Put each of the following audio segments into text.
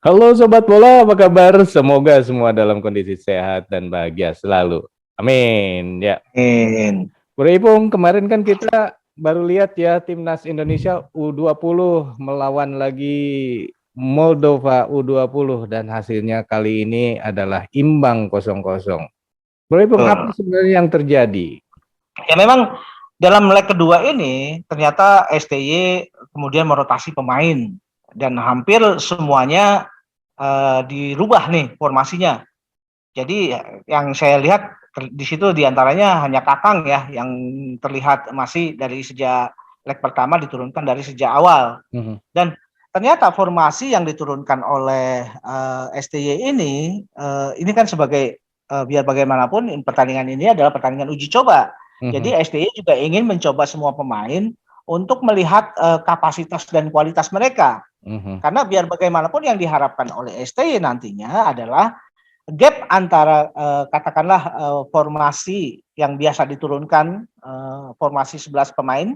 Halo Sobat Bola, apa kabar? Semoga semua dalam kondisi sehat dan bahagia selalu. Amin. Ya, In. Bro Ipung, kemarin kan kita baru lihat ya Timnas Indonesia U20 melawan lagi Moldova U20 dan hasilnya kali ini adalah imbang 0-0. Bro Ipung, apa Betul. sebenarnya yang terjadi? Ya memang dalam leg kedua ini ternyata STY kemudian merotasi pemain dan hampir semuanya dirubah nih formasinya. Jadi yang saya lihat di situ diantaranya hanya Kakang ya yang terlihat masih dari sejak leg pertama diturunkan dari sejak awal. Dan ternyata formasi yang diturunkan oleh STY ini kan sebagai biar bagaimanapun pertandingan ini adalah pertandingan uji coba. Jadi STY juga ingin mencoba semua pemain untuk melihat kapasitas dan kualitas mereka. Karena biar bagaimanapun yang diharapkan oleh STY nantinya adalah gap antara katakanlah formasi yang biasa diturunkan formasi 11 pemain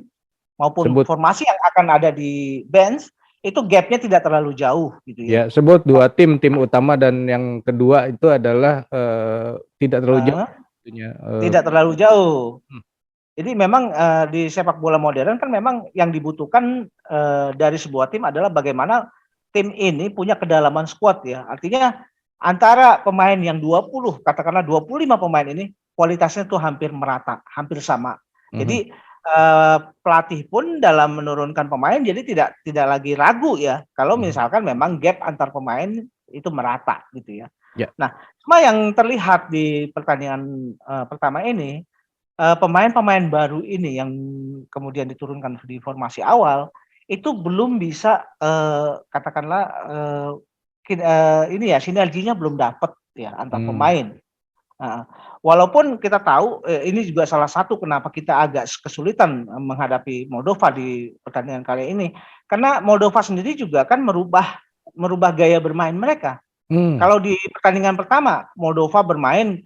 maupun Sebut formasi yang akan ada di bench itu gapnya tidak terlalu jauh gitu ya. ya, sebut dua tim utama dan yang kedua itu adalah tidak terlalu jauh. Tidak terlalu jauh. Jadi memang di sepak bola modern kan memang yang dibutuhkan dari sebuah tim adalah bagaimana tim ini punya kedalaman squad ya. Artinya antara pemain yang 20, katakanlah 25 pemain ini kualitasnya tuh hampir merata, hampir sama. Jadi pelatih pun dalam menurunkan pemain jadi tidak lagi ragu ya kalau misalkan memang gap antar pemain itu merata gitu ya. Ya. Nah, cuma yang terlihat di pertandingan pertama ini pemain-pemain baru ini yang kemudian diturunkan di formasi awal itu belum bisa katakanlah ini ya sinerginya belum dapat ya antar pemain. Walaupun kita tahu ini juga salah satu kenapa kita agak kesulitan menghadapi Moldova di pertandingan kali ini karena Moldova sendiri juga kan merubah gaya bermain mereka. Kalau di pertandingan pertama Moldova bermain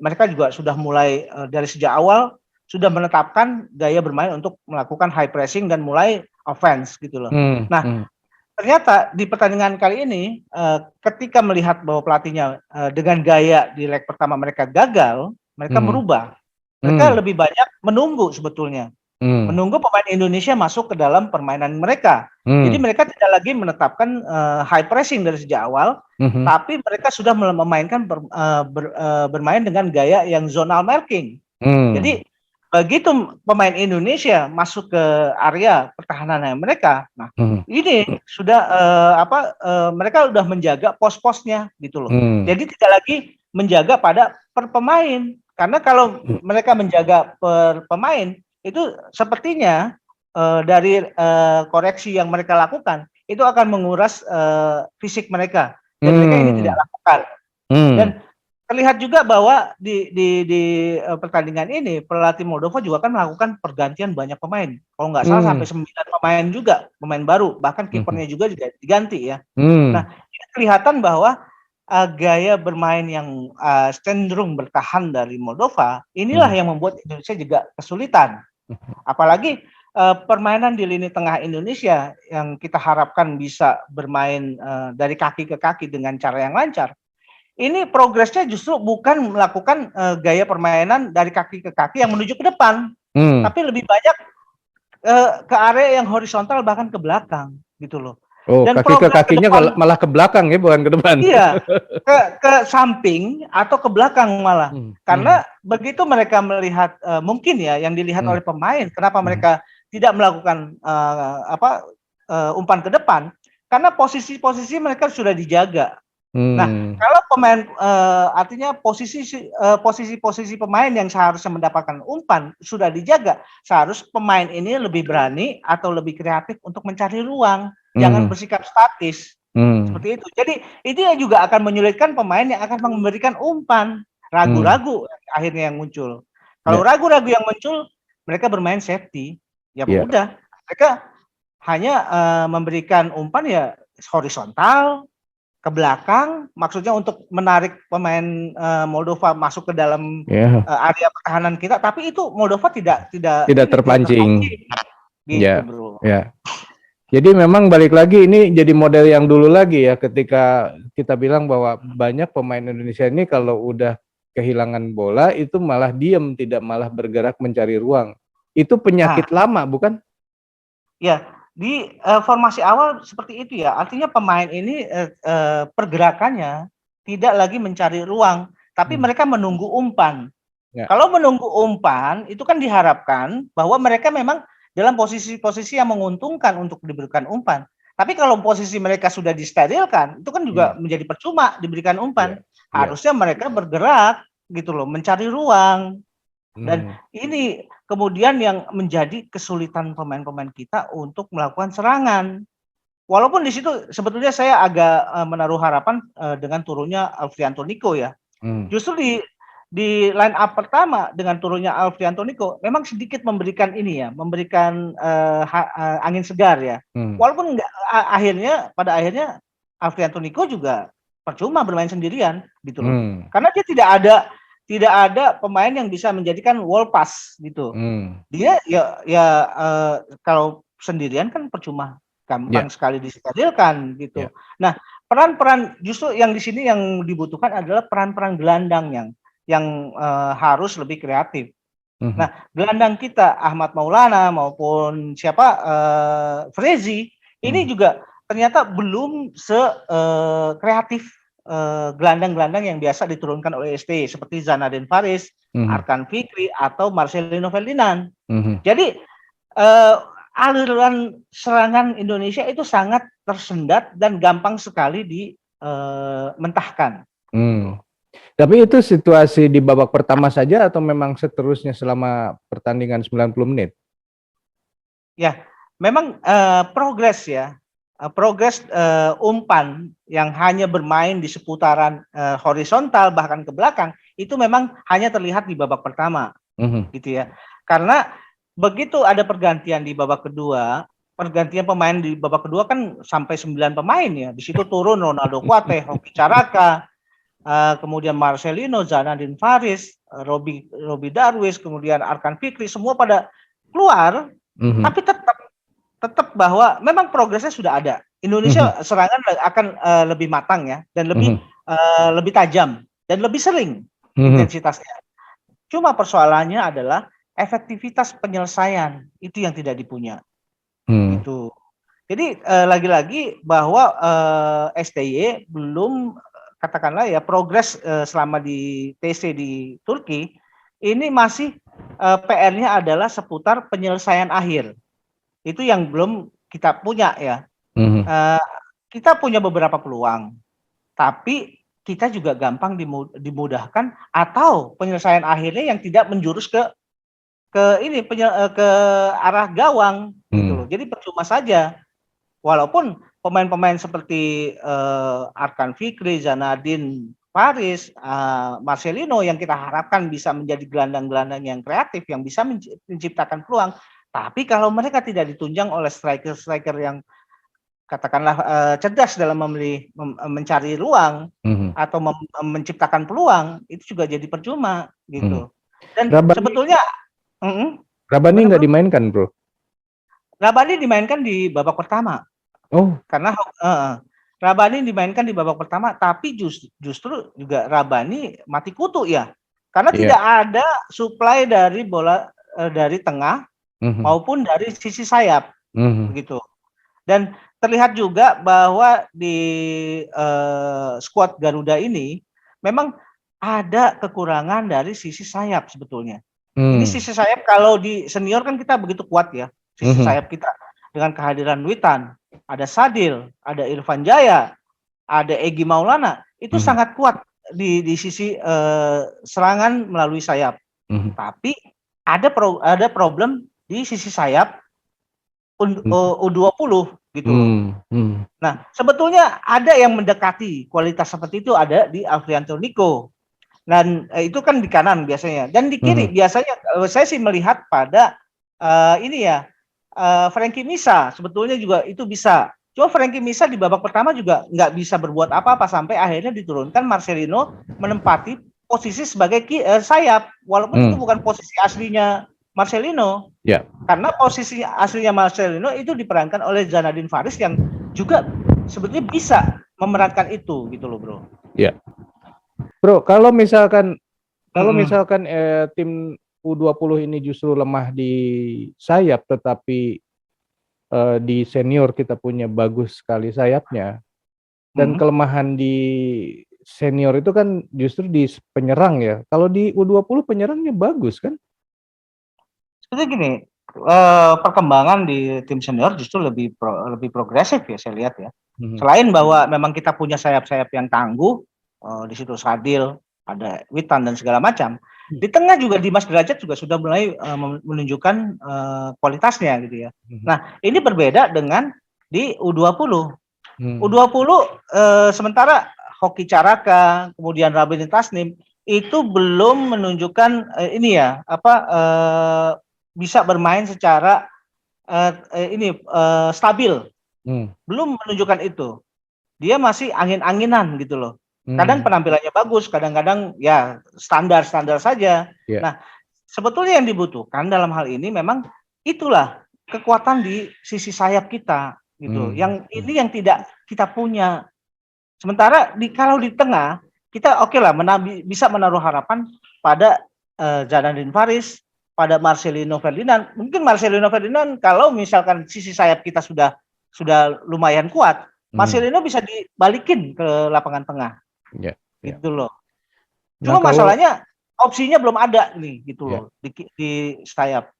mereka juga sudah mulai dari sejak awal sudah menetapkan gaya bermain untuk melakukan high pressing dan mulai offense gitu loh. Nah, ternyata di pertandingan kali ini ketika melihat bahwa pelatihnya dengan gaya di leg pertama mereka gagal, mereka merubah. Mereka lebih banyak menunggu sebetulnya. Menunggu pemain Indonesia masuk ke dalam permainan mereka. Jadi mereka tidak lagi menetapkan high pressing dari sejak awal, tapi mereka sudah memainkan bermain dengan gaya yang zonal marking. Jadi begitu pemain Indonesia masuk ke area pertahanan mereka, nah ini sudah mereka sudah menjaga pos-posnya gitu loh. Jadi tidak lagi menjaga pada per pemain, karena kalau mereka menjaga per pemain itu sepertinya dari koreksi yang mereka lakukan itu akan menguras fisik mereka dan mereka ini tidak lakukan. Dan terlihat juga bahwa di pertandingan ini pelatih Moldova juga kan melakukan pergantian banyak pemain. Kalau nggak salah sampai 9 pemain juga, pemain baru, bahkan kipernya juga diganti ya. Nah, ini kelihatan bahwa gaya bermain yang cenderung bertahan dari Moldova, inilah yang membuat Indonesia juga kesulitan. Apalagi permainan di lini tengah Indonesia yang kita harapkan bisa bermain dari kaki ke kaki dengan cara yang lancar. Ini progresnya justru bukan melakukan gaya permainan dari kaki ke kaki yang menuju ke depan, tapi lebih banyak ke area yang horizontal bahkan ke belakang gitu loh. Oh, Dan kaki ke kakinya malah ke belakang ya, bukan ke depan. Iya, ke samping atau ke belakang malah. Karena begitu mereka melihat mungkin ya yang dilihat oleh pemain, kenapa mereka tidak melakukan umpan ke depan? Karena posisi-posisi mereka sudah dijaga. Nah, kalau pemain artinya posisi-posisi pemain yang seharusnya mendapatkan umpan sudah dijaga, seharus pemain ini lebih berani atau lebih kreatif untuk mencari ruang, jangan bersikap statis. Seperti itu. Jadi itu yang juga akan menyulitkan pemain yang akan memberikan umpan. Ragu-ragu akhirnya yang muncul. Kalau ragu-ragu yang muncul, mereka bermain safety. Ya udah, mereka hanya memberikan umpan ya horizontal ke belakang, maksudnya untuk menarik pemain Moldova masuk ke dalam area pertahanan kita, tapi itu Moldova tidak terpancing. gitu, Bro. Ya. Jadi memang balik lagi ini jadi model yang dulu lagi ya, ketika kita bilang bahwa banyak pemain Indonesia ini kalau udah kehilangan bola itu malah diem, tidak malah bergerak mencari ruang. Itu Nah, penyakit lama, bukan? ya di formasi awal seperti itu ya. Artinya pemain ini pergerakannya tidak lagi mencari ruang, tapi mereka menunggu umpan. Ya. Kalau menunggu umpan, itu kan diharapkan bahwa mereka memang dalam posisi-posisi yang menguntungkan untuk diberikan umpan. Tapi kalau posisi mereka sudah disterilkan, itu kan juga menjadi percuma diberikan umpan. Harusnya mereka bergerak gitu loh, mencari ruang. Dan ini kemudian yang menjadi kesulitan pemain-pemain kita untuk melakukan serangan. Walaupun di situ sebetulnya saya agak menaruh harapan dengan turunnya Alfrianto Nico ya. Justru di line up pertama dengan turunnya Alfrianto Nico memang sedikit memberikan ini ya, memberikan angin segar ya. Walaupun pada akhirnya Alfrianto Nico juga percuma bermain sendirian gitu loh. Karena dia tidak ada pemain yang bisa menjadikan wall pass gitu. Dia kalau sendirian kan percuma, gampang sekali disterilkan gitu. Nah, peran-peran justru yang di sini yang dibutuhkan adalah peran-peran gelandang yang harus lebih kreatif. Nah, gelandang kita Ahmad Maulana maupun Frezi ini juga ternyata belum kreatif gelandang-gelandang yang biasa diturunkan oleh ST seperti Zanadin Faris, Arkan Fikri atau Marcelino Ferdinand. Jadi aliran serangan Indonesia itu sangat tersendat dan gampang sekali dimentahkan. Tapi itu situasi di babak pertama saja atau memang seterusnya selama pertandingan 90 menit? Ya, memang progres umpan yang hanya bermain di seputaran horizontal bahkan ke belakang itu memang hanya terlihat di babak pertama, gitu ya. Karena begitu ada pergantian di babak kedua, pergantian pemain di babak kedua kan sampai 9 pemain ya. Di situ turun Ronaldo Kuate, Hoki Caraka, kemudian Marcelino, Zanadin Faris, Robi Darwis, kemudian Arkan Fikri, semua pada keluar, tapi tetap bahwa memang progresnya sudah ada. Indonesia serangan akan lebih matang ya, dan lebih tajam dan lebih sering intensitasnya. Cuma persoalannya adalah efektivitas penyelesaian itu yang tidak dipunya. Gitu. Jadi lagi-lagi bahwa STY belum katakanlah ya progres selama di TC di Turki ini masih PR-nya adalah seputar penyelesaian akhir. Itu yang belum kita punya ya. Kita punya beberapa peluang, tapi kita juga gampang dimudahkan atau penyelesaian akhirnya yang tidak menjurus ke arah gawang gitu loh. Jadi percuma saja. Walaupun pemain-pemain seperti Arkan Fikri, Zanadin Faris, Marcelino yang kita harapkan bisa menjadi gelandang-gelandang yang kreatif yang bisa menciptakan peluang. Tapi kalau mereka tidak ditunjang oleh striker-striker yang katakanlah cerdas dalam mencari ruang atau menciptakan peluang, itu juga jadi percuma gitu. Dan sebetulnya Rabani nggak dimainkan, bro? Rabani dimainkan di babak pertama. Karena Rabani dimainkan di babak pertama, tapi justru juga Rabani mati kutu ya. Karena tidak ada suplai dari bola dari tengah maupun dari sisi sayap, begitu. Dan terlihat juga bahwa di skuad Garuda ini memang ada kekurangan dari sisi sayap sebetulnya. Ini sisi sayap kalau di senior kan kita begitu kuat ya, sisi sayap kita dengan kehadiran Witan, ada Sadil, ada Irfan Jaya, ada Egy Maulana, itu sangat kuat di sisi serangan melalui sayap. Tapi ada problem di sisi sayap U20 gitu. Nah, sebetulnya ada yang mendekati kualitas seperti itu ada di Alfrianto Nico. Dan itu kan di kanan biasanya. Dan di kiri biasanya saya sih melihat pada Frankie Misa sebetulnya juga itu bisa. Cuma Frankie Misa di babak pertama juga nggak bisa berbuat apa-apa sampai akhirnya diturunkan Marcelino menempati posisi sebagai sayap, walaupun itu bukan posisi aslinya Marcelino. Karena posisi aslinya Marcelino itu diperankan oleh Zanadin Faris yang juga sebetulnya bisa memerankan itu gitu loh, Bro. Ya. Bro, kalau misalkan tim U20 ini justru lemah di sayap, tetapi di senior kita punya bagus sekali sayapnya, dan kelemahan di senior itu kan justru di penyerang ya. Kalau di U20 penyerangnya bagus kan? Sebetulnya gini, perkembangan di tim senior justru lebih progresif ya saya lihat ya. Selain bahwa memang kita punya sayap-sayap yang tangguh, di situ Sadil, ada Witan dan segala macam. Di tengah juga Dimas Derajat juga sudah mulai menunjukkan kualitasnya gitu ya. Nah, ini berbeda dengan di U20. U20 sementara Hoki Caraka, kemudian Rabin Tasnim itu belum menunjukkan bisa bermain secara stabil. Belum menunjukkan itu. Dia masih angin-anginan gitu loh. Kadang penampilannya bagus, kadang-kadang ya standar-standar saja. Yeah. Nah, sebetulnya yang dibutuhkan dalam hal ini memang itulah kekuatan di sisi sayap kita gitu. Yang ini yang tidak kita punya. Sementara kalau di tengah kita oke lah bisa menaruh harapan pada Zanadin Faris, pada Marcelino Ferdinand. Mungkin Marcelino Ferdinand kalau misalkan sisi sayap kita sudah lumayan kuat, Marcelino bisa dibalikin ke lapangan tengah. Yeah. Gitu loh. Cuma masalahnya opsinya belum ada nih gitu loh di sayap.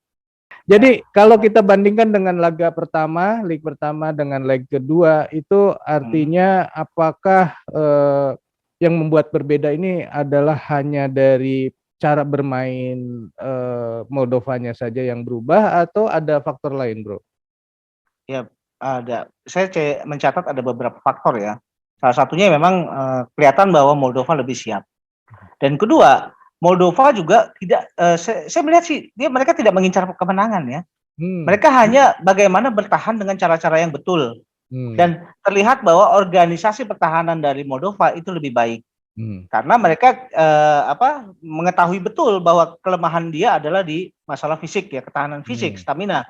Jadi kalau kita bandingkan dengan laga pertama, leg pertama dengan leg kedua, itu artinya apakah yang membuat berbeda ini adalah hanya dari cara bermain Moldovanya saja yang berubah atau ada faktor lain, Bro? Ya, ada. Saya mencatat ada beberapa faktor ya. Salah satunya memang kelihatan bahwa Moldova lebih siap. Dan kedua, Moldova juga tidak, saya melihat sih mereka tidak mengincar kemenangan ya. Mereka hanya bagaimana bertahan dengan cara-cara yang betul. Dan terlihat bahwa organisasi pertahanan dari Moldova itu lebih baik. Karena mereka mengetahui betul bahwa kelemahan dia adalah di masalah fisik ya, ketahanan fisik, stamina.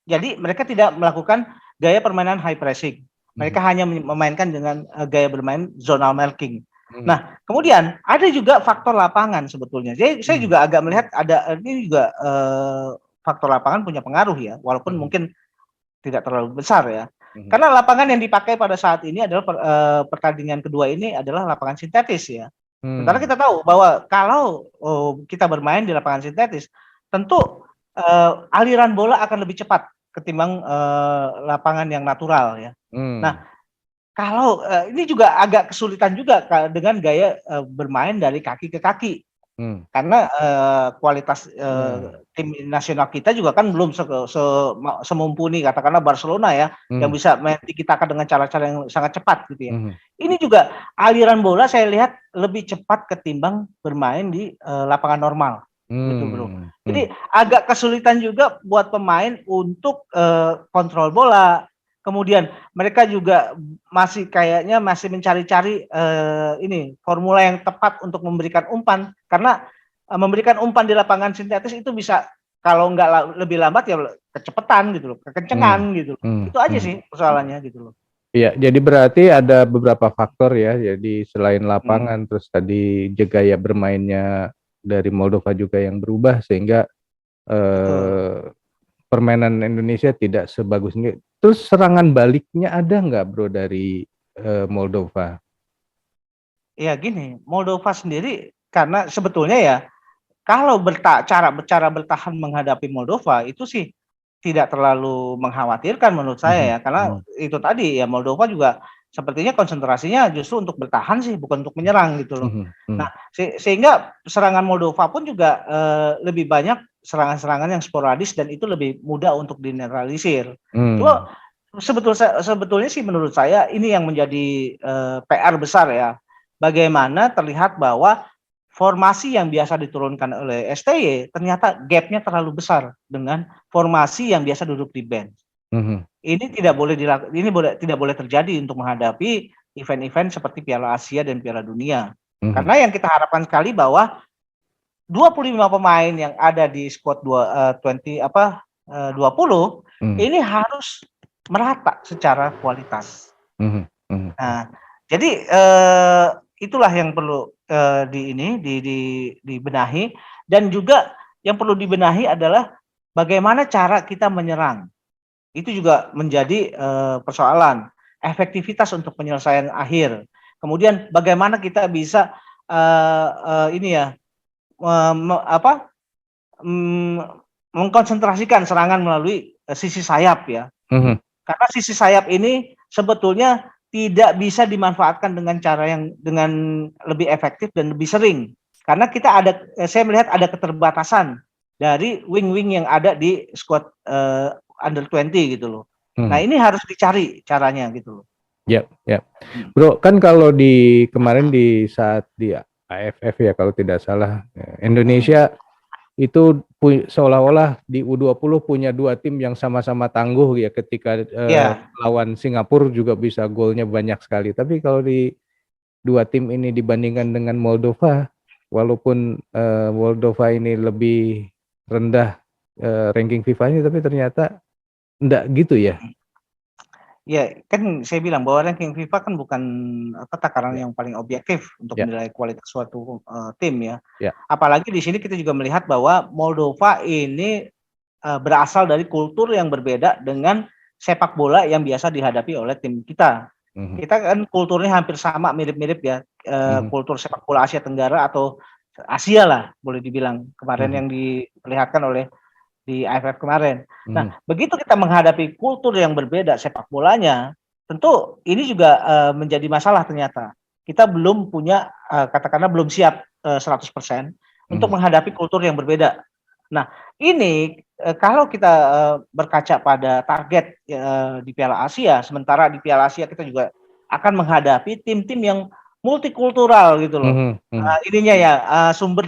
Jadi mereka tidak melakukan gaya permainan high pressing. Mereka hanya memainkan dengan gaya bermain zonal marking. Nah, kemudian ada juga faktor lapangan sebetulnya. Jadi saya juga agak melihat ada ini juga faktor lapangan punya pengaruh ya, walaupun mungkin tidak terlalu besar ya. Karena lapangan yang dipakai pada saat ini adalah pertandingan kedua ini adalah lapangan sintetis ya. Sementara kita tahu bahwa kalau kita bermain di lapangan sintetis, tentu aliran bola akan lebih cepat ketimbang lapangan yang natural ya. Nah, kalau ini juga agak kesulitan juga dengan gaya bermain dari kaki ke kaki. Karena kualitas tim nasional kita juga kan belum semumpuni katakanlah Barcelona ya, yang bisa main tiki-taka dengan cara-cara yang sangat cepat gitu ya. Ini juga aliran bola saya lihat lebih cepat ketimbang bermain di lapangan normal. Gitu, Bro. Jadi agak kesulitan juga buat pemain untuk kontrol bola. Kemudian mereka juga kayaknya masih mencari-cari formula yang tepat untuk memberikan umpan, karena memberikan umpan di lapangan sintetis itu bisa kalau nggak lebih lambat ya kecepatan gitu loh, kekencengan gitu. Itu aja sih persoalannya gitu loh. Iya, jadi berarti ada beberapa faktor ya. Jadi selain lapangan, terus tadi gaya bermainnya dari Moldova juga yang berubah sehingga permainan Indonesia tidak sebagus ini. Terus serangan baliknya ada nggak, Bro, dari Moldova? Ya gini, Moldova sendiri karena sebetulnya ya kalau cara bertahan menghadapi Moldova itu sih tidak terlalu mengkhawatirkan menurut saya ya, karena itu tadi ya Moldova juga sepertinya konsentrasinya justru untuk bertahan sih, bukan untuk menyerang gitu loh. Nah, sehingga serangan Moldova pun juga lebih banyak serangan-serangan yang sporadis dan itu lebih mudah untuk dinetralisir. Cuma sebetulnya sih menurut saya ini yang menjadi PR besar ya. Bagaimana terlihat bahwa formasi yang biasa diturunkan oleh STY ternyata gapnya terlalu besar dengan formasi yang biasa duduk di bench. Ini tidak boleh terjadi untuk menghadapi event-event seperti Piala Asia dan Piala Dunia. Karena yang kita harapkan sekali bahwa 25 pemain yang ada di squad 20 ini harus merata secara kualitas. Nah, jadi itulah yang perlu dibenahi, dan juga yang perlu dibenahi adalah bagaimana cara kita menyerang. Itu juga menjadi persoalan efektivitas untuk penyelesaian akhir. Kemudian bagaimana kita bisa mengkonsentrasikan serangan melalui sisi sayap ya. Karena sisi sayap ini sebetulnya tidak bisa dimanfaatkan dengan cara yang lebih efektif dan lebih sering. Karena saya melihat ada keterbatasan dari wing-wing yang ada di squad under 20 gitu loh. Nah, ini harus dicari caranya gitu loh. Ya. Bro, kan kalau kemarin di saat di AFF ya kalau tidak salah, Indonesia itu seolah-olah di U20 punya dua tim yang sama-sama tangguh ya, ketika lawan Singapura juga bisa golnya banyak sekali. Tapi kalau di dua tim ini dibandingkan dengan Moldova, walaupun Moldova ini lebih rendah ranking FIFA-nya, tapi ternyata enggak gitu ya. Ya, kan saya bilang bahwa ranking FIFA kan bukan takaran yang paling objektif untuk menilai kualitas suatu tim ya. Apalagi di sini kita juga melihat bahwa Moldova ini berasal dari kultur yang berbeda dengan sepak bola yang biasa dihadapi oleh tim kita. Kita kan kulturnya hampir sama, mirip-mirip ya, kultur sepak bola Asia Tenggara atau Asia lah boleh dibilang kemarin yang diperlihatkan oleh di AFF kemarin. Nah, begitu kita menghadapi kultur yang berbeda sepak bolanya, tentu ini juga menjadi masalah ternyata. Kita belum punya, katakanlah belum siap 100% untuk menghadapi kultur yang berbeda. Nah, ini kalau kita berkaca pada target di Piala Asia, sementara di Piala Asia kita juga akan menghadapi tim-tim yang multikultural gitu loh. Ininya ya sumber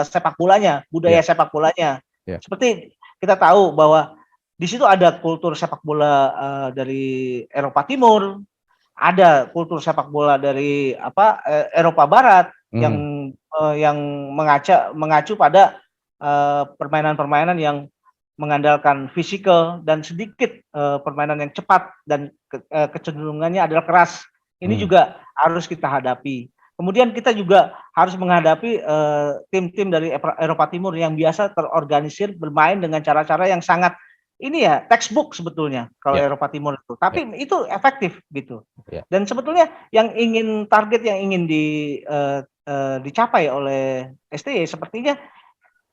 sepak bolanya, budaya sepak bolanya. Seperti kita tahu bahwa di situ ada kultur sepak bola dari Eropa Timur, ada kultur sepak bola dari Eropa Barat yang mengacu pada permainan-permainan yang mengandalkan fisikal dan sedikit permainan yang cepat dan kecenderungannya adalah keras. Ini juga harus kita hadapi. Kemudian kita juga harus menghadapi tim-tim dari Eropa Timur yang biasa terorganisir bermain dengan cara-cara yang sangat textbook sebetulnya kalau Eropa Timur itu. Tapi itu efektif gitu. Dan sebetulnya target yang ingin dicapai oleh STY sepertinya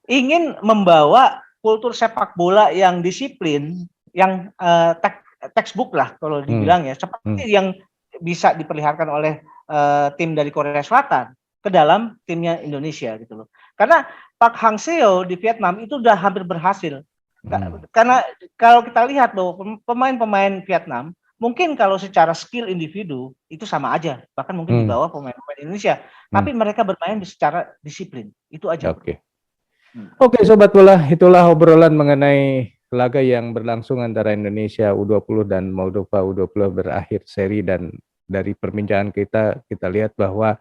ingin membawa kultur sepak bola yang disiplin, yang textbook lah kalau dibilang ya, seperti yang bisa diperlihatkan oleh tim dari Korea Selatan ke dalam timnya Indonesia gitu loh. Karena Park Hang-seo di Vietnam itu udah hampir berhasil. Karena kalau kita lihat bahwa pemain-pemain Vietnam mungkin kalau secara skill individu itu sama aja, bahkan mungkin di bawah pemain-pemain Indonesia, tapi mereka bermain secara disiplin. Itu aja. Oke, Sobat Bola, itulah obrolan mengenai laga yang berlangsung antara Indonesia U20 dan Moldova U20 berakhir seri, dan dari perbincangan kita lihat bahwa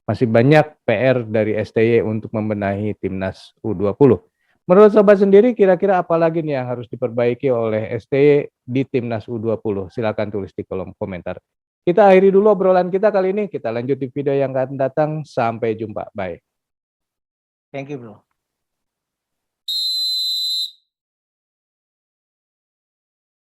masih banyak PR dari STY untuk membenahi timnas U20. Menurut Sobat sendiri, kira-kira apa lagi nih yang harus diperbaiki oleh STY di timnas U20? Silakan tulis di kolom komentar. Kita akhiri dulu obrolan kita kali ini, kita lanjut di video yang akan datang. Sampai jumpa, bye. Thank you, bro.